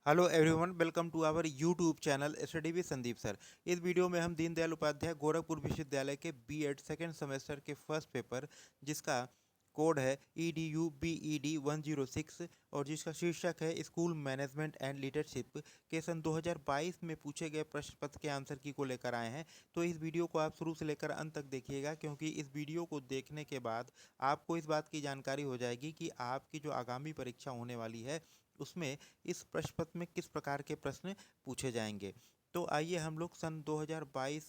Hello everyone, welcome to our YouTube channel study with Sandeep sir. इस video में हम दीनदयाल उपाध्याय गोरखपुर विश्वविद्यालय के बीएड सेकेंड सेमेस्टर के फर्स्ट पेपर, जिसका कोड है EDU BED 106 और जिसका शीर्षक है स्कूल मैनेजमेंट एंड लीडरशिप, के सन 2022 में पूछे गए प्रश्न पत्र के आंसर की को लेकर आए हैं। तो इस वीडियो को आप शुरू से लेकर अंत तक देखिएगा, क्योंकि इस वीडियो को देखने के बाद आपको इस बात की जानकारी हो जाएगी कि आपकी जो आगामी परीक्षा होने वाली है उसमें इस प्रश्न पत्र में किस प्रकार के प्रश्न पूछे जाएंगे। तो आइए हम लोग सन 2022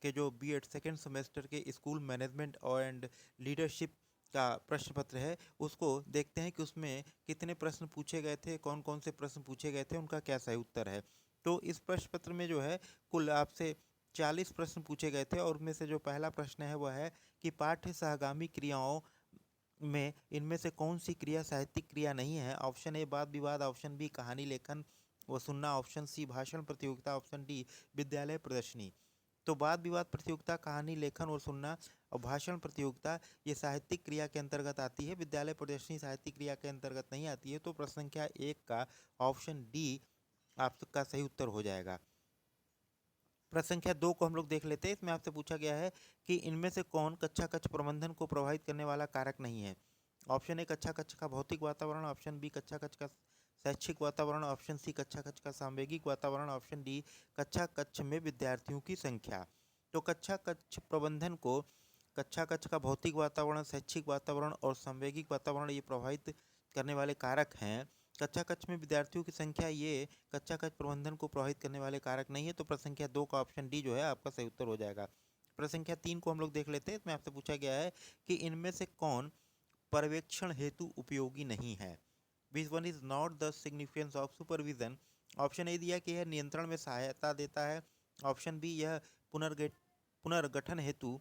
के जो बीएड सेकेंड सेमेस्टर के स्कूल मैनेजमेंट एंड लीडरशिप का प्रश्न पत्र है उसको देखते हैं कि उसमें कितने प्रश्न पूछे गए थे, कौन कौन से प्रश्न पूछे गए थे, उनका क्या सही उत्तर है। तो इस प्रश्न पत्र में जो है कुल आपसे 40 प्रश्न पूछे गए थे, और उनमें से जो पहला प्रश्न है वह है कि पाठ्य सहगामी क्रियाओं में इनमें से कौन सी क्रिया साहित्यिक क्रिया नहीं है। ऑप्शन ए वाद विवाद, ऑप्शन बी कहानी लेखन व सुनना, ऑप्शन सी भाषण प्रतियोगिता, ऑप्शन डी विद्यालय प्रदर्शनी। तो वाद विवाद प्रतियोगिता, कहानी लेखन और सुनना और भाषण प्रतियोगिता ये साहित्यिक क्रिया के अंतर्गत आती है। विद्यालय प्रदर्शनी साहित्यिक क्रिया के अंतर्गत नहीं आती है। तो प्रश्न संख्या 1 का ऑप्शन डी आपका सही उत्तर हो जाएगा। प्रश्न संख्या 2 को हम लोग देख लेते हैं। इसमें आपसे पूछा गया है कि इनमें से कौन कक्षा कक्ष प्रबंधन को प्रभावित करने वाला कारक नहीं है। ऑप्शन ए कक्षा कक्ष का भौतिक वातावरण, ऑप्शन बी कक्षा कक्ष का शैक्षिक वातावरण, ऑप्शन सी कक्षा कक्ष का सामवेगिक वातावरण, ऑप्शन डी कक्षा कक्ष में विद्यार्थियों की संख्या। तो कक्षा कक्ष प्रबंधन को कक्षा कक्ष का भौतिक वातावरण, शैक्षिक वातावरण और सामवेगिक वातावरण ये प्रभावित करने वाले कारक हैं। कक्षा कक्ष में विद्यार्थियों की संख्या ये कक्षा कक्ष प्रबंधन को प्रभावित करने वाले कारक नहीं है। तो प्रश्न संख्या 2 का ऑप्शन डी जो है आपका सही उत्तर हो जाएगा। प्रश्न संख्या 3 को हम लोग देख लेते हैं। इसमें आपसे पूछा गया है कि इनमें से कौन पर्यवेक्षण हेतु उपयोगी नहीं है। Which one is not the significance of supervision. Option A दिया कि यह नियंत्रण में सहायता देता है, ऑप्शन बी यह पुनर्गठन हेतु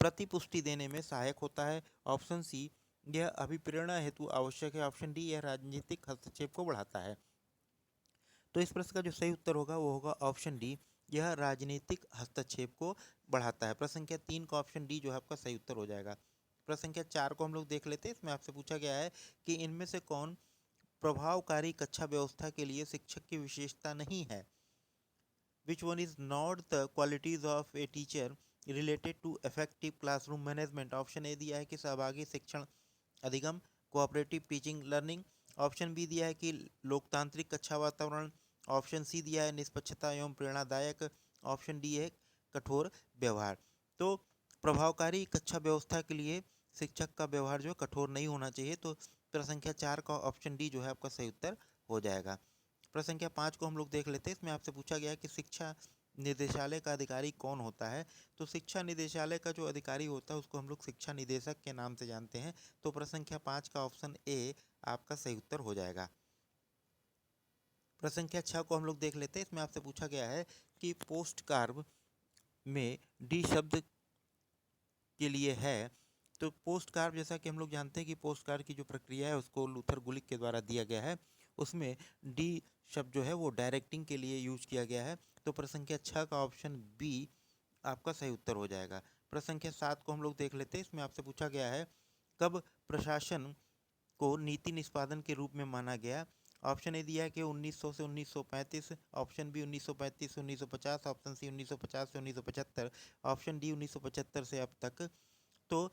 प्रतिपुष्टि देने में सहायक होता है, ऑप्शन सी यह अभिप्रेरणा हेतु आवश्यक है, ऑप्शन डी यह राजनीतिक हस्तक्षेप को बढ़ाता है। तो इस प्रश्न का जो सही उत्तर होगा वो होगा ऑप्शन डी, यह राजनीतिक हस्तक्षेप को बढ़ाता है। प्रश्न संख्या 3 का ऑप्शन डी जो है आपका सही उत्तर हो जाएगा। प्रश्न संख्या 4 को हम लोग देख लेते हैं। इसमें आपसे पूछा गया है कि इनमें से कौन प्रभावकारी कक्षा व्यवस्था के लिए शिक्षक की विशेषता नहीं है। Which one is not the qualities of a teacher related to effective classroom management. Option A दिया है कि सहभागी शिक्षण अधिगम, cooperative teaching learning, option B दिया है कि लोकतांत्रिक कक्षा वातावरण, ऑप्शन सी दिया है निष्पक्षता एवं प्रेरणादायक, ऑप्शन डी है कठोर व्यवहार। तो प्रभावकारी कक्षा व्यवस्था के लिए शिक्षक का व्यवहार जो है कठोर नहीं होना चाहिए। तो प्रश्न संख्या 4 का ऑप्शन डी जो है आपका सही उत्तर हो जाएगा। प्रश्न संख्या 5 को हम लोग देख लेते हैं। इसमें आपसे पूछा गया है कि शिक्षा निदेशालय का अधिकारी कौन होता है। तो शिक्षा निदेशालय का जो अधिकारी होता है उसको हम लोग शिक्षा निदेशक के नाम से जानते हैं। तो प्रश्न संख्या 5 का ऑप्शन ए आपका सही उत्तर हो जाएगा। प्रश्न संख्या 6 को हम लोग देख लेते हैं। इसमें आपसे पूछा गया है कि पोस्ट कार्ब में डी शब्द के लिए है। तो पोस्ट कार्ड, जैसा कि हम लोग जानते हैं कि पोस्ट कार्ड की जो प्रक्रिया है उसको लूथर गुलिक के द्वारा दिया गया है। उसमें डी शब्द जो है वो डायरेक्टिंग के लिए यूज किया गया है। तो प्रश्न संख्या 6 का ऑप्शन बी आपका सही उत्तर हो जाएगा। प्रश्न संख्या 7 को हम लोग देख लेते हैं। इसमें आपसे पूछा गया है कब प्रशासन को नीति निष्पादन के रूप में माना गया। ऑप्शन ए दिया है कि 1900 से 1935, ऑप्शन बी 1935 से 1950, ऑप्शन सी 1950 से 1975, ऑप्शन डी 1975 से अब तक। तो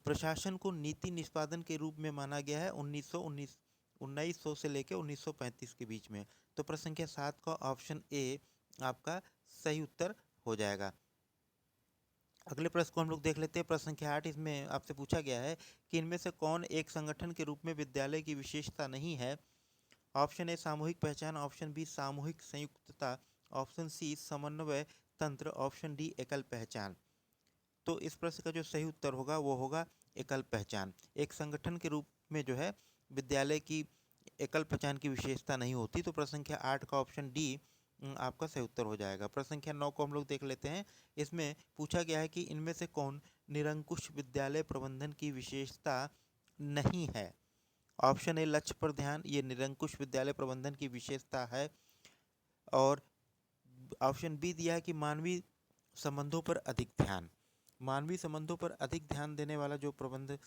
प्रशासन को नीति निष्पादन के रूप में माना गया है 1900 से लेकर 1935 के बीच में। तो प्रश्न संख्या 7 का ऑप्शन ए आपका सही उत्तर हो जाएगा। अगले प्रश्न को हम लोग देख लेते हैं। प्रश्न संख्या 8, इसमें आपसे पूछा गया है कि इनमें से कौन एक संगठन के रूप में विद्यालय की विशेषता नहीं है। ऑप्शन ए सामूहिक पहचान, ऑप्शन बी सामूहिक संयुक्तता, ऑप्शन सी समन्वय तंत्र, ऑप्शन डी एकल पहचान। तो इस प्रश्न का जो सही उत्तर होगा वो होगा एकल पहचान। एक संगठन के रूप में जो है विद्यालय की एकल पहचान की विशेषता नहीं होती। तो प्रश्न संख्या 8 का ऑप्शन डी आपका सही उत्तर हो जाएगा। प्रश्न संख्या 9 को हम लोग देख लेते हैं। इसमें पूछा गया है कि इनमें से कौन निरंकुश विद्यालय प्रबंधन की विशेषता नहीं है। ऑप्शन ए लक्ष्य पर ध्यान, ये निरंकुश विद्यालय प्रबंधन की विशेषता है। और ऑप्शन बी दिया है कि मानवीय संबंधों पर अधिक ध्यान। मानवीय संबंधों पर अधिक ध्यान देने वाला जो प्रबंध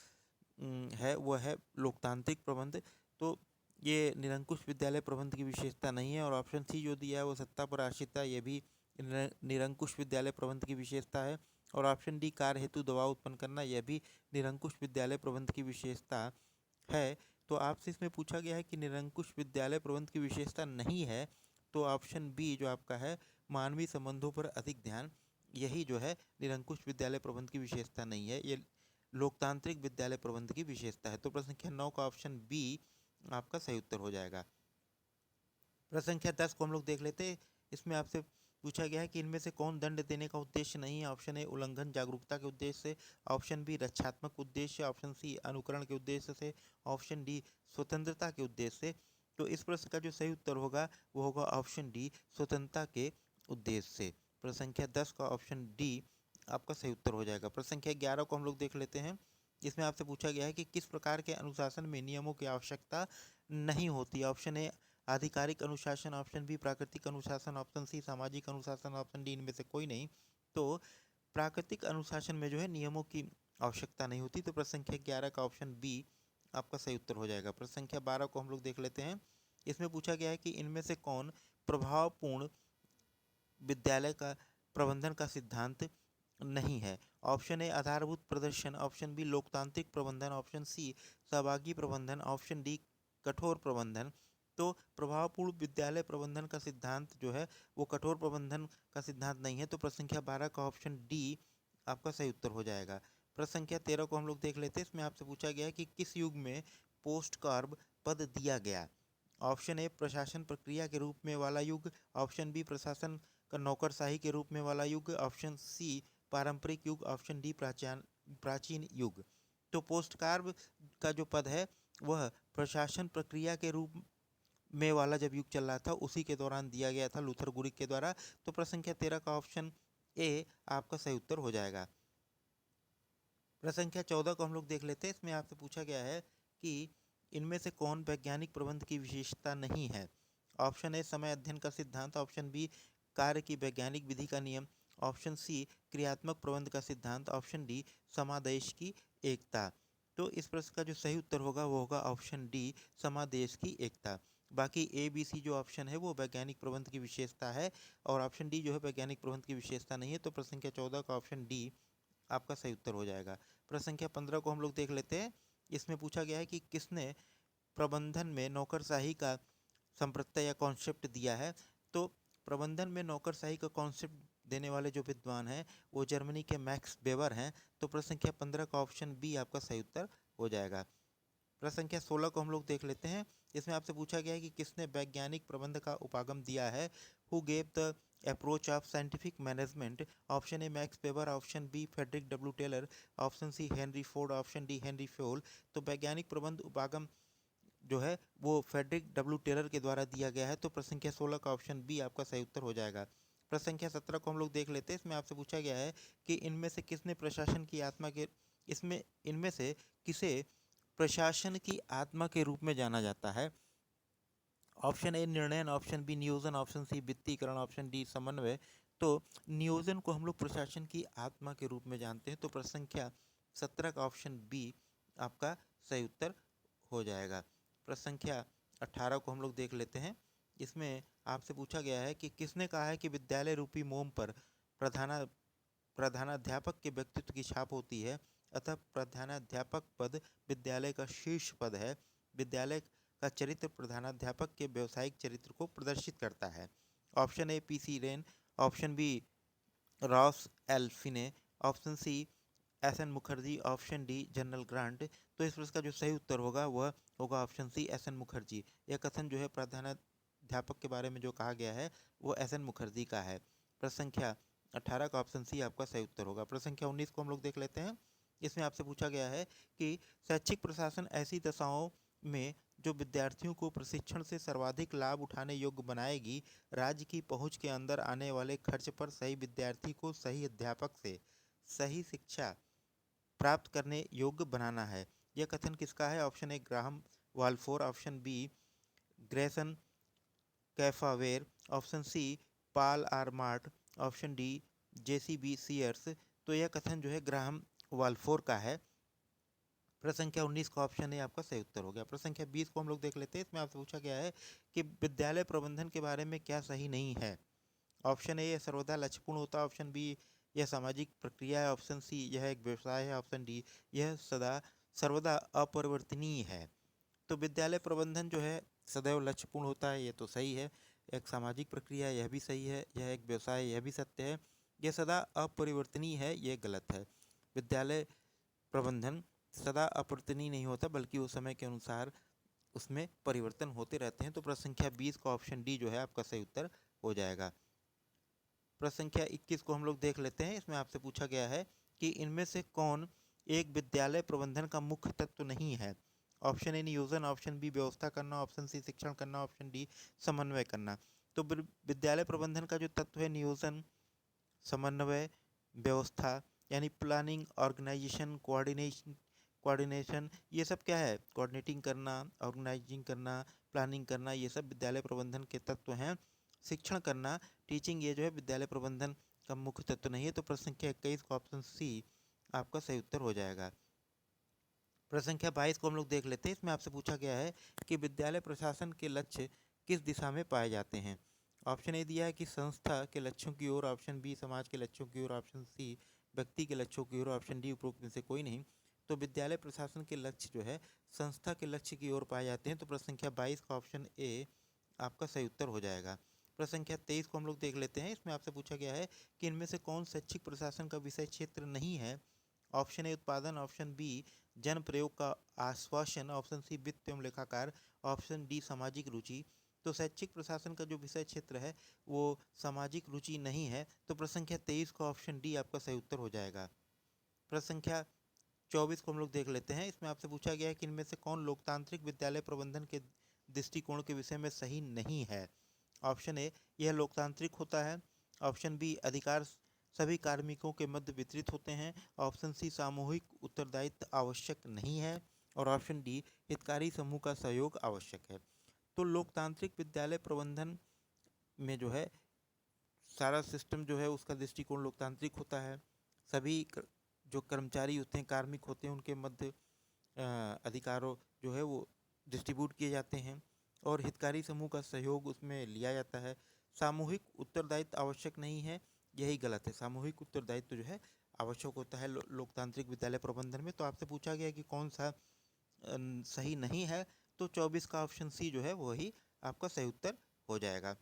है वह है लोकतांत्रिक प्रबंध। तो ये निरंकुश विद्यालय प्रबंध की विशेषता नहीं है। और ऑप्शन सी जो दिया है वो सत्ता पर आश्रित है, ये भी निरंकुश विद्यालय प्रबंध की विशेषता है। और ऑप्शन डी कार्य हेतु दबाव उत्पन्न करना, यह भी निरंकुश विद्यालय प्रबंध की विशेषता है। तो आपसे इसमें पूछा गया है कि निरंकुश विद्यालय प्रबंध की विशेषता नहीं है, तो ऑप्शन बी जो आपका है मानवीय संबंधों पर अधिक ध्यान, यही जो है निरंकुश विद्यालय प्रबंध की विशेषता नहीं है, ये लोकतांत्रिक विद्यालय प्रबंध की विशेषता है। तो प्रश्न संख्या 9 का ऑप्शन बी आपका सही उत्तर हो जाएगा। प्रश्न संख्या 10 को हम लोग देख लेते हैं। इसमें आपसे पूछा गया है कि इनमें से कौन दंड देने का उद्देश्य नहीं है। ऑप्शन ए उल्लंघन जागरूकता के उद्देश्य से, ऑप्शन बी रक्षात्मक उद्देश्य, ऑप्शन सी अनुकरण के उद्देश्य से, ऑप्शन डी स्वतंत्रता के उद्देश्य से। तो इस प्रश्न का जो सही उत्तर होगा वो होगा ऑप्शन डी स्वतंत्रता के उद्देश्य से। प्रश्न संख्या 10 का ऑप्शन डी आपका सही उत्तर हो जाएगा। प्रश्न संख्या 11 को हम लोग देख लेते हैं। इसमें आपसे पूछा गया है कि किस प्रकार के अनुशासन में नियमों की आवश्यकता नहीं होती। ऑप्शन ए आधिकारिक अनुशासन, ऑप्शन बी प्राकृतिक अनुशासन, ऑप्शन सी सामाजिक अनुशासन, ऑप्शन डी इनमें से कोई नहीं। तो प्राकृतिक अनुशासन में जो है नियमों की आवश्यकता नहीं होती। तो प्रश्न संख्या 11 का ऑप्शन बी आपका सही उत्तर हो जाएगा। प्रश्न संख्या 12 को हम लोग देख लेते हैं। इसमें पूछा गया है कि इनमें से कौन प्रभावपूर्ण विद्यालय का प्रबंधन का सिद्धांत नहीं है। ऑप्शन ए आधारभूत प्रदर्शन, ऑप्शन बी लोकतांत्रिक प्रबंधन, ऑप्शन सी सहभागी प्रबंधन, ऑप्शन डी कठोर प्रबंधन। तो प्रभावपूर्ण विद्यालय प्रबंधन का सिद्धांत जो है वो कठोर प्रबंधन का सिद्धांत नहीं है। तो प्रश्न संख्या 12 का ऑप्शन डी आपका सही उत्तर हो जाएगा। प्रश्न संख्या 13 को हम लोग देख लेते हैं। इसमें आपसे पूछा गया है कि किस युग में पोस्ट कार्ब पद दिया गया। ऑप्शन ए प्रशासन प्रक्रिया के रूप में वाला युग, ऑप्शन बी प्रशासन का नौकरशाही के रूप में वाला युग, ऑप्शन सी पारंपरिक युग, ऑप्शन डी प्राचीन युग। तो पोस्ट कार्ब का जो पद है वह प्रशासन प्रक्रिया के रूप में वाला जब युग चल रहा था उसी के दौरान दिया गया था लूथर गुरिक के द्वारा। तो प्रश्न संख्या 13 का ऑप्शन ए आपका सही उत्तर हो जाएगा। प्रश्न संख्या 14 को हम लोग देख लेते हैं। इसमें आपसे पूछा गया है कि इनमें से कौन वैज्ञानिक प्रबंध की विशेषता नहीं है। ऑप्शन ए समय अध्ययन का सिद्धांत, ऑप्शन बी कार्य की वैज्ञानिक विधि का नियम, ऑप्शन सी क्रियात्मक प्रबंध का सिद्धांत, ऑप्शन डी समादेश की एकता। तो इस प्रश्न का जो सही उत्तर होगा वो होगा ऑप्शन डी समादेश की एकता। बाकी ए बी सी जो ऑप्शन है वो वैज्ञानिक प्रबंध की विशेषता है और ऑप्शन डी जो है वैज्ञानिक प्रबंध की विशेषता नहीं है। तो प्रश्न संख्या 14 का ऑप्शन डी आपका सही उत्तर हो जाएगा। प्रश्न संख्या 15 को हम लोग देख लेते हैं। इसमें पूछा गया है कि किसने प्रबंधन में नौकरशाही का संप्रत्यय या कॉन्सेप्ट दिया है। तो प्रबंधन में नौकरशाही का कॉन्सेप्ट देने वाले जो विद्वान हैं वो जर्मनी के मैक्स वेबर हैं। तो प्रश्न संख्या 15 का ऑप्शन बी आपका सही उत्तर हो जाएगा। प्रश्न संख्या 16 को हम लोग देख लेते हैं। इसमें आपसे पूछा गया है कि किसने वैज्ञानिक प्रबंध का उपागम दिया है। Who gave the approach of scientific management. Option A Max Weber, option B Frederick W Taylor, option C Henry Ford, option D Henry Fayol. तो वैज्ञानिक प्रबंध उपागम जो है वो फ्रेडरिक डब्ल्यू टेलर के द्वारा दिया गया है। तो प्रश्न संख्या 16 का ऑप्शन बी आपका सही उत्तर हो जाएगा। प्रश्न संख्या 17 को हम लोग देख लेते हैं। इसमें आपसे पूछा गया है कि इनमें से किसने प्रशासन की आत्मा के इसमें इनमें से किसे प्रशासन की आत्मा के रूप में जाना जाता है। ऑप्शन ए निर्णयन, ऑप्शन बी नियोजन, ऑप्शन सी वित्तीकरण, ऑप्शन डी समन्वय। तो नियोजन को हम लोग प्रशासन की आत्मा के रूप में जानते हैं। तो प्रश्न संख्या 17 का ऑप्शन बी आपका सही उत्तर हो जाएगा। प्रश्न संख्या 18 को हम लोग देख लेते हैं। इसमें आपसे पूछा गया है कि किसने कहा है कि विद्यालय रूपी मोम पर प्रधानाध्यापक के व्यक्तित्व की छाप होती है, अतः प्रधानाध्यापक पद विद्यालय का शीर्ष पद है। विद्यालय का चरित्र प्रधानाध्यापक के व्यावसायिक चरित्र को प्रदर्शित करता है। Option A PC Wren, option B Ross L Finney, option C S N Mukherjee, option D General Grant. तो इस प्रश्न का जो सही उत्तर होगा वह होगा option C S N Mukherjee. यह कथन जो है प्रधानाध्यापक के बारे में जो कहा गया है वो एस एन मुखर्जी का है। प्रश्न संख्या 18 का ऑप्शन सी आपका सही उत्तर होगा। प्रश्न संख्या 19 को हम लोग देख लेते हैं। इसमें आपसे पूछा गया है कि शैक्षिक प्रशासन ऐसी दशाओं में जो विद्यार्थियों को प्रशिक्षण से सर्वाधिक लाभ उठाने योग्य बनाएगी, राज्य की पहुंच के अंदर आने वाले खर्च पर सही विद्यार्थी को सही अध्यापक से सही शिक्षा प्राप्त करने योग्य बनाना है। यह कथन किसका है। Option A Graham Balfour, option B Grayson Kefauver, option C Paul R Mort, option D Jesse B Sears. तो यह कथन जो है ग्राहम वाल्फोर का है। प्रश्न संख्या 19 का ऑप्शन ए आपका सही उत्तर हो गया। प्रश्न संख्या 20 को हम लोग देख लेते हैं। इसमें आपसे पूछा गया है कि विद्यालय प्रबंधन के बारे में क्या सही नहीं है। ऑप्शन ए, यह सर्वदा लक्ष्यपूर्ण होता है। ऑप्शन बी, यह सामाजिक प्रक्रिया है। ऑप्शन सी, यह एक व्यवसाय है। ऑप्शन डी, यह सर्वदा अपरिवर्तनीय है। तो विद्यालय प्रबंधन जो है सदैव लक्ष्यपूर्ण होता है, ये तो सही है। एक सामाजिक प्रक्रिया, यह भी सही है। यह एक व्यवसाय, यह भी सत्य है। यह सदा अपरिवर्तनीय है, यह गलत है। विद्यालय प्रबंधन सदा अपरिवर्तनीय नहीं होता, बल्कि उस समय के अनुसार उसमें परिवर्तन होते रहते हैं। तो प्रश्न संख्या 20 का ऑप्शन डी जो है आपका सही उत्तर हो जाएगा। प्रश्न संख्या 21 को हम लोग देख लेते हैं। इसमें आपसे पूछा गया है कि इनमें से कौन एक विद्यालय प्रबंधन का मुख्य तत्व नहीं है। ऑप्शन ए, नियोजन। ऑप्शन बी, व्यवस्था करना। ऑप्शन सी, शिक्षण करना। ऑप्शन डी, समन्वय करना। तो विद्यालय प्रबंधन का जो तत्व है, नियोजन, समन्वय, व्यवस्था, यानी प्लानिंग, ऑर्गेनाइजेशन, कोऑर्डिनेशन, ये सब क्या है? कोऑर्डिनेटिंग करना, ऑर्गेनाइजिंग करना, प्लानिंग करना, ये सब विद्यालय प्रबंधन के तत्व हैं। शिक्षण करना, टीचिंग, ये जो है विद्यालय प्रबंधन का मुख्य तत्व नहीं है। तो प्रश्न संख्या 21 का ऑप्शन सी आपका सही उत्तर हो जाएगा। प्रश्न संख्या 22 को हम लोग देख लेते हैं। इसमें आपसे पूछा गया है कि विद्यालय प्रशासन के लक्ष्य किस दिशा में पाए जाते हैं। ऑप्शन ए दिया है कि संस्था के लक्ष्यों की ओर। ऑप्शन बी, समाज के लक्ष्यों की ओर। ऑप्शन सी, व्यक्ति के लक्ष्यों की ओर। ऑप्शन डी, उपरोक्त में से कोई नहीं। तो विद्यालय प्रशासन के लक्ष्य जो है संस्था के लक्ष्य की ओर पाए जाते हैं। तो प्रश्न संख्या 22 का ऑप्शन ए आपका सही उत्तर हो जाएगा। प्रश्न संख्या 23 को हम लोग देख लेते हैं। इसमें आपसे पूछा गया है कि इनमें से कौन शैक्षिक प्रशासन का विषय क्षेत्र नहीं है। ऑप्शन ए, उत्पादन। ऑप्शन बी, जन प्रयोग का आश्वासन। ऑप्शन सी, वित्त एवं लेखाकार। ऑप्शन डी, सामाजिक रुचि। तो शैक्षिक प्रशासन का जो विषय क्षेत्र है वो सामाजिक रुचि नहीं है। तो प्रश्न संख्या 23 का ऑप्शन डी आपका सही उत्तर हो जाएगा। प्रश्न संख्या 24 को हम लोग देख लेते हैं। इसमें आपसे पूछा गया है कि इनमें से कौन लोकतांत्रिक विद्यालय प्रबंधन के दृष्टिकोण के विषय में सही नहीं है। ऑप्शन ए, यह लोकतांत्रिक होता है। ऑप्शन बी, अधिकार सभी कार्मिकों के मध्य वितरित होते हैं। ऑप्शन सी, सामूहिक उत्तरदायित्व आवश्यक नहीं है। और ऑप्शन डी, हितकारी समूह का सहयोग आवश्यक है। तो लोकतांत्रिक विद्यालय प्रबंधन में जो है सारा सिस्टम जो है उसका दृष्टिकोण लोकतांत्रिक होता है। सभी जो कर्मचारी होते हैं, कार्मिक होते हैं, उनके मध्य अधिकारों जो है वो डिस्ट्रीब्यूट किए जाते हैं और हितकारी समूह का सहयोग उसमें लिया जाता है। सामूहिक उत्तरदायित्व आवश्यक नहीं है, यही गलत है। सामूहिक उत्तरदायित्व जो है आवश्यक होता है लोकतांत्रिक विद्यालय प्रबंधन में। तो आपसे पूछा गया कि कौन सा सही नहीं है, तो 24 का ऑप्शन सी जो है वही आपका सही उत्तर हो जाएगा।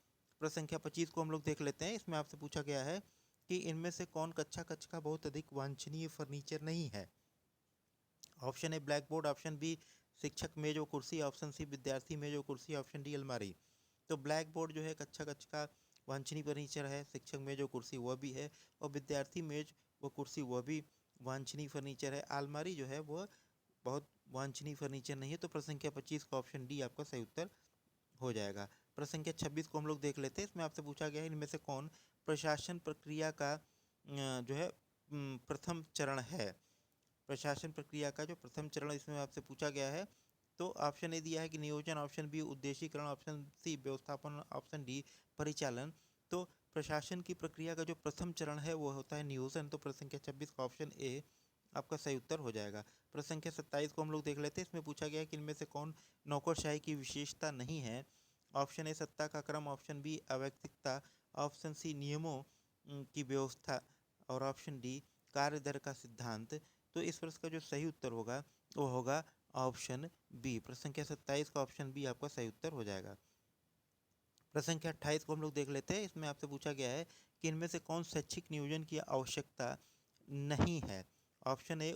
प्रश्न संख्या 25 को हम लोग देख लेते हैं। इसमें आपसे पूछा गया है कि इनमें से कौन कक्षा कक्ष का बहुत अधिक वांछनीय फर्नीचर नहीं है। Option A, black board. Option B, शिक्षक मेज व कुर्सी। ऑप्शन सी, विद्यार्थी मेज व कुर्सी। ऑप्शन डी, अलमारी। तो ब्लैक बोर्ड जो है कक्षा कक्ष का वांछनीय फर्नीचर है। शिक्षक मेज व कुर्सी वह भी है, और विद्यार्थी मेज व कुर्सी वह भी वांछनीय फर्नीचर है। अलमारी जो है वह बहुत वांछनीय फर्नीचर नहीं है। तो प्रश्न संख्या 25 का ऑप्शन डी आपका सही उत्तर हो जाएगा। प्रश्न संख्या 26 को हम लोग देख लेते हैं। इसमें आपसे पूछा गया है इनमें से कौन प्रशासन प्रक्रिया का जो है प्रथम चरण है। प्रशासन प्रक्रिया का जो प्रथम चरण इसमें आपसे पूछा गया है, तो ऑप्शन ए दिया है कि नियोजन। ऑप्शन बी, उद्देशीकरण। ऑप्शन सी, व्यवस्थापन। ऑप्शन डी, परिचालन। तो प्रशासन की प्रक्रिया का जो प्रथम चरण है वो होता है नियोजन। तो प्रश्न संख्या 26 का ऑप्शन ए आपका सही उत्तर हो जाएगा। प्रश्न संख्या 27 को हम लोग देख लेते हैं। इसमें पूछा गया है कि इनमें से कौन नौकरशाही की विशेषता नहीं है। ऑप्शन ए, सत्ता का क्रम। ऑप्शन बी, अवैयक्तिकता। ऑप्शन सी, नियमों की व्यवस्था। और ऑप्शन डी, कार्य दर का सिद्धांत। तो इस प्रश्न का जो सही उत्तर होगा वो होगा ऑप्शन बी। प्रश्न संख्या 27 का ऑप्शन बी आपका सही उत्तर हो जाएगा। प्रश्न संख्या 28 को हम लोग देख लेते हैं। इसमें आपसे पूछा गया है कि इनमें से कौन शैक्षिक नियोजन की आवश्यकता नहीं है। ऑप्शन ए,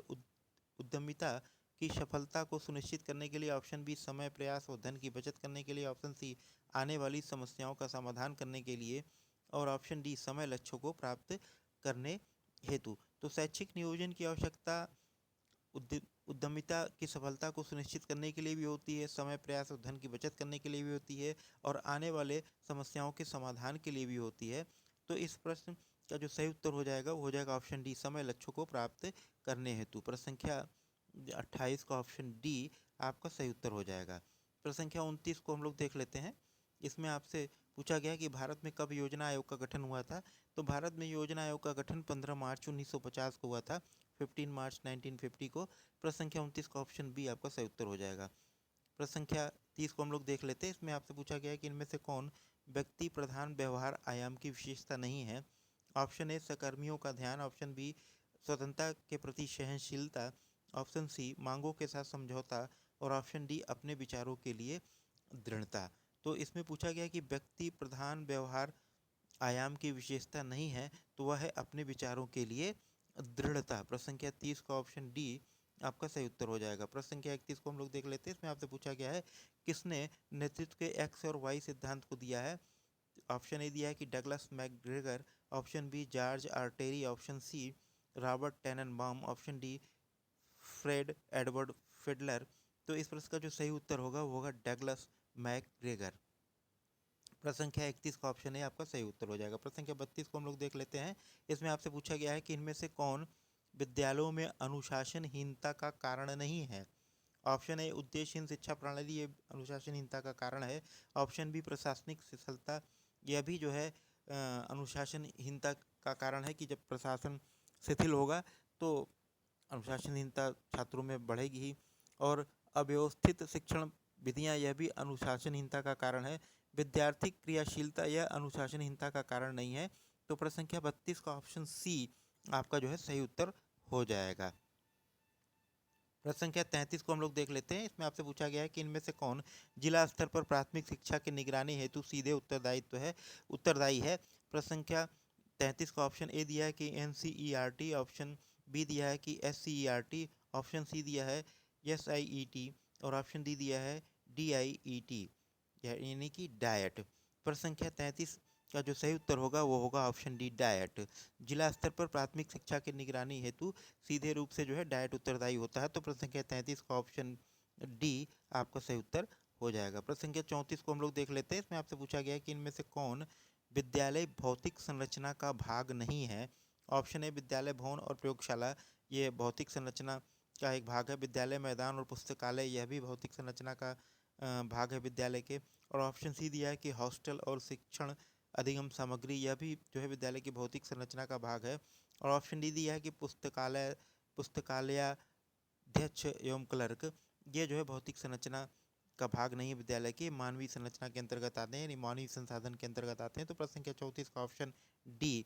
उद्यमिता की सफलता को सुनिश्चित करने के लिए। ऑप्शन बी, समय, प्रयास और धन की बचत करने के लिए। ऑप्शन सी, आने वाली समस्याओं का समाधान करने के लिए। और ऑप्शन डी, समय लक्ष्यों को प्राप्त करने हेतु। तो शैक्षिक नियोजन की आवश्यकता उद्यमिता की सफलता को सुनिश्चित करने के लिए भी होती है, समय, प्रयास और धन की बचत करने के लिए भी होती है, और आने वाले समस्याओं के समाधान के लिए भी होती है। तो इस प्रश्न का जो सही उत्तर हो जाएगा वो हो जाएगा ऑप्शन डी, समय लक्ष्यों को प्राप्त करने हेतु। प्रश्न संख्या 28 का ऑप्शन डी आपका सही उत्तर हो जाएगा। प्रश्न संख्या 29 को हम लोग देख लेते हैं। इसमें आपसे पूछा गया कि भारत में कब योजना आयोग का गठन हुआ था। तो भारत में योजना आयोग का गठन 15 मार्च 1950 को हुआ था। 15 मार्च 1950 को। प्रश्न संख्या 29 का ऑप्शन बी आपका सही उत्तर हो जाएगा। प्रश्न संख्या 30 को हम लोग देख लेते हैं। इसमें आपसे पूछा गया है कि इनमें से कौन व्यक्ति प्रधान व्यवहार आयाम की विशेषता नहीं है। ऑप्शन ए सहकर्मियों का ध्यान, ऑप्शन बी स्वतंत्रता के प्रति सहनशीलता, ऑप्शन सी मांगों के साथ समझौता और ऑप्शन डी अपने विचारों के लिए दृढ़ता। तो इसमें पूछा गया कि व्यक्ति प्रधान व्यवहार आयाम की विशेषता नहीं है, तो वह है अपने विचारों के लिए दृढ़ता। प्रश्न संख्या 30 का ऑप्शन डी आपका सही उत्तर हो जाएगा। प्रश्न संख्या 31 को हम लोग देख लेते हैं। इसमें आपसे पूछा गया है किसने नेतृत्व के एक्स और वाई सिद्धांत को दिया है। ऑप्शन ए दिया है कि Douglas McGregor, option B George R Terry, option C Robert Tannenbaum, option D Fred Edward Fiedler. तो इस प्रश्न का जो सही उत्तर होगा वो होगा डगलस मैकग्रेगर। प्रश्न संख्या 31 का ऑप्शन ए आपका सही उत्तर हो जाएगा। प्रश्न संख्या 32 को हम लोग देख लेते हैं। इसमें आपसे पूछा गया है कि इनमें से कौन विद्यालयों में अनुशासनहीनता का कारण नहीं है। ऑप्शन ए उद्देश्यहीन शिक्षा प्रणाली, ये अनुशासनहीनता का कारण है। ऑप्शन बी प्रशासनिक शिथिलता, यह भी जो है अनुशासनहीनता का कारण है कि जब प्रशासन शिथिल होगा तो अनुशासनहीनता छात्रों में बढ़ेगी ही। और अव्यवस्थित शिक्षण विधियां, यह भी अनुशासनहीनता का कारण है। विद्यार्थी क्रियाशीलता, यह अनुशासनहीनता का कारण नहीं है। तो प्रश्न संख्या 32 का ऑप्शन सी आपका जो है सही उत्तर हो जाएगा। प्रश्न संख्या 33 को हम लोग देख लेते हैं। इसमें आपसे पूछा गया है कि इनमें से कौन जिला स्तर पर प्राथमिक शिक्षा की निगरानी हेतु सीधे उत्तरदायी है। प्रश्न संख्या 33 का ऑप्शन ए दिया है कि NCERT, ऑप्शन बी दिया है कि SCERT, ऑप्शन सी दिया है SIET और ऑप्शन डी दिया है DIET, यानी कि डायट। प्रश्न संख्या 33 का जो सही उत्तर होगा वो होगा ऑप्शन डी डायट। जिला स्तर पर प्राथमिक शिक्षा की निगरानी हेतु सीधे रूप से जो है डायट उत्तरदायी होता है। तो प्रश्न संख्या 33 का ऑप्शन डी आपका सही उत्तर हो जाएगा। प्रश्न संख्या 34 को हम लोग देख लेते हैं। इसमें आपसे पूछा गया है कि इनमें से कौन विद्यालय भौतिक संरचना का भाग नहीं है। ऑप्शन ए विद्यालय भवन और प्रयोगशाला, ये भौतिक संरचना का एक भाग है। विद्यालय मैदान और पुस्तकालय, यह भी भौतिक संरचना का भाग है विद्यालय के। और ऑप्शन सी दिया है कि हॉस्टल और शिक्षण अधिगम सामग्री, यह भी जो है विद्यालय की भौतिक संरचना का भाग है। और ऑप्शन डी दिया है कि पुस्तकालयाध्यक्ष एवं क्लर्क, ये जो है भौतिक संरचना का भाग नहीं है विद्यालय की, मानवीय संरचना के अंतर्गत आते हैं, यानी मानवीय संसाधन के अंतर्गत आते हैं। तो प्रश्न संख्या 34 का ऑप्शन डी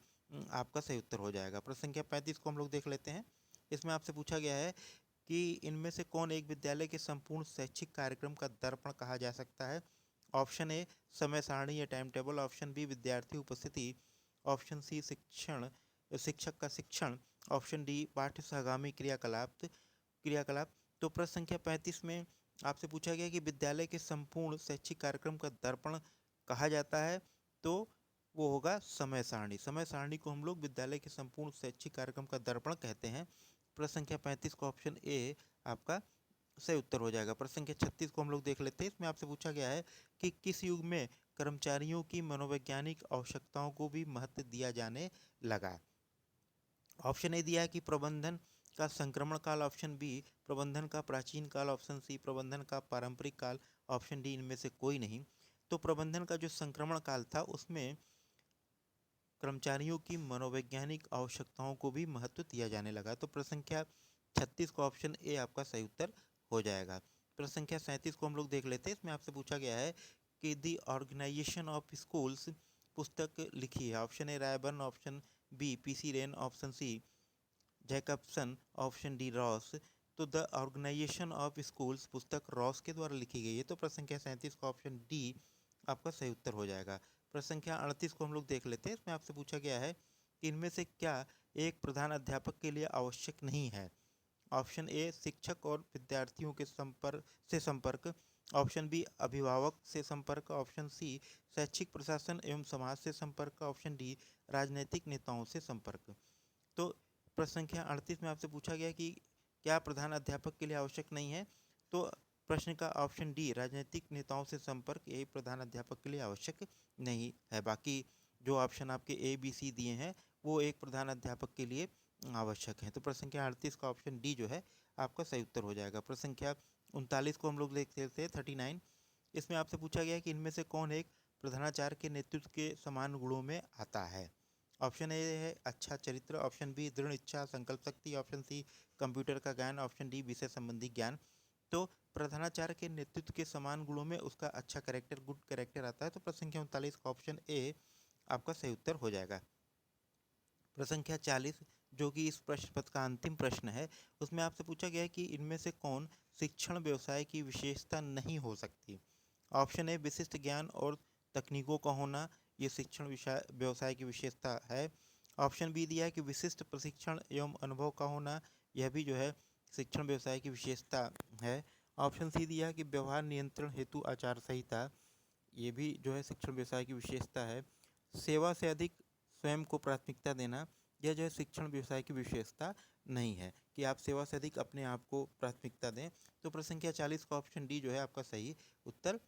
आपका सही उत्तर हो जाएगा। प्रश्न संख्या 35 को हम लोग देख लेते हैं। इसमें आपसे पूछा गया है कि इनमें से कौन एक विद्यालय के संपूर्ण शैक्षिक कार्यक्रम का दर्पण कहा जा सकता है। ऑप्शन ए समय सारणी या टाइम टेबल, ऑप्शन बी विद्यार्थी उपस्थिति, ऑप्शन सी शिक्षक का शिक्षण, ऑप्शन डी पाठ्य सहगामी क्रियाकलाप। तो प्रश्न संख्या 35 में आपसे पूछा गया कि विद्यालय के संपूर्ण शैक्षिक कार्यक्रम का दर्पण कहा जाता है, तो वो होगा समय सारणी। समय सारणी को हम लोग विद्यालय के संपूर्ण शैक्षिक कार्यक्रम का दर्पण कहते हैं। प्रश्न संख्या 35 का ऑप्शन ए आपका सही उत्तर हो जाएगा। प्रश्न संख्या 36 को हम लोग देख लेते हैं। इसमें आपसे पूछा गया है कि किस युग में कर्मचारियों की मनोवैज्ञानिक आवश्यकताओं को भी महत्व दिया जाने लगा। ऑप्शन ए दिया है कि प्रबंधन का संक्रमण काल, ऑप्शन बी प्रबंधन का प्राचीन काल, ऑप्शन सी प्रबंधन का पारंपरिक काल, ऑप्शन डी इनमें से कोई नहीं। तो प्रबंधन का जो संक्रमण काल था उसमें कर्मचारियों की मनोवैज्ञानिक आवश्यकताओं को भी महत्व दिया जाने लगा। तो प्रश्न संख्या 36 का ऑप्शन ए आपका सही उत्तर हो जाएगा। प्रश्न संख्या 37 को हम लोग देख लेते हैं। इसमें आपसे पूछा गया है कि द ऑर्गेनाइजेशन ऑफ स्कूल्स पुस्तक लिखी है। Option A Ryburn, option B PC Wren, option C Jacobson, option D Ross. तो द ऑर्गेनाइजेशन ऑफ स्कूल्स पुस्तक रॉस के द्वारा लिखी गई है। तो प्रश्न संख्या 37 का ऑप्शन डी आपका सही उत्तर हो जाएगा। प्रश्न संख्या 38 को हम लोग देख लेते हैं। इसमें आपसे पूछा गया है कि इनमें से क्या एक प्रधान अध्यापक के लिए आवश्यक नहीं है। ऑप्शन ए शिक्षक और विद्यार्थियों के संपर्क, ऑप्शन बी अभिभावक से संपर्क, ऑप्शन सी शैक्षिक प्रशासन एवं समाज से संपर्क, ऑप्शन डी राजनीतिक नेताओं से संपर्क। तो प्रश्न संख्या 38 में आपसे पूछा गया कि क्या प्रधान अध्यापक के लिए आवश्यक नहीं है। तो प्रश्न का ऑप्शन डी राजनीतिक नेताओं से संपर्क, यही प्रधान अध्यापक के लिए आवश्यक नहीं है। बाकी जो ऑप्शन आपके ABC दिए हैं वो एक प्रधान अध्यापक के लिए आवश्यक है। तो प्रश्न संख्या 38 का ऑप्शन डी जो है आपका सही उत्तर हो जाएगा। प्रश्न संख्या 39 को हम लोग देख लेते हैं 39। इसमें आपसे पूछा गया है कि इनमें से कौन एक प्रधानाचार्य के नेतृत्व के समान गुणों में आता है। ऑप्शन ए है अच्छा चरित्र, ऑप्शन बी दृढ़ इच्छा संकल्प शक्ति, ऑप्शन सी कंप्यूटर का ज्ञान, ऑप्शन डी विषय संबंधी ज्ञान। तो प्रधानाचार्य के नेतृत्व के समान गुणों में उसका अच्छा कैरेक्टर, गुड कैरेक्टर आता है। तो प्रश्न संख्या 39 का ऑप्शन ए आपका सही उत्तर हो जाएगा। प्रश्न संख्या 40 जो कि इस प्रश्न पत्र का अंतिम प्रश्न है, उसमें आपसे पूछा गया है कि इनमें से कौन शिक्षण व्यवसाय की विशेषता नहीं हो सकती। ऑप्शन ए विशिष्ट ज्ञान और तकनीकों का होना, ये शिक्षण व्यवसाय की विशेषता है। ऑप्शन बी दिया है कि विशिष्ट प्रशिक्षण एवं अनुभव का होना, यह भी जो है शिक्षण व्यवसाय की विशेषता है। ऑप्शन सी दिया है कि व्यवहार नियंत्रण हेतु आचार संहिता, ये भी जो है शिक्षण व्यवसाय की विशेषता है। सेवा से अधिक स्वयं को प्राथमिकता देना, यह जो है शिक्षण व्यवसाय की विशेषता नहीं है कि आप सेवा से अधिक अपने आप को प्राथमिकता दें। तो प्रश्न संख्या 40 का ऑप्शन डी जो है आपका सही उत्तर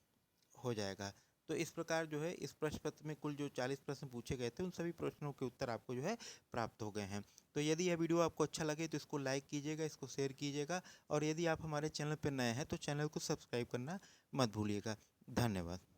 हो जाएगा। तो इस प्रकार जो है इस प्रश्न पत्र में कुल जो 40 प्रश्न पूछे गए थे, उन सभी प्रश्नों के उत्तर आपको जो है प्राप्त हो गए हैं। तो यदि यह वीडियो आपको अच्छा लगे तो इसको लाइक कीजिएगा, इसको शेयर कीजिएगा, और यदि आप हमारे चैनल पर नए हैं तो चैनल को सब्सक्राइब करना मत भूलिएगा। धन्यवाद।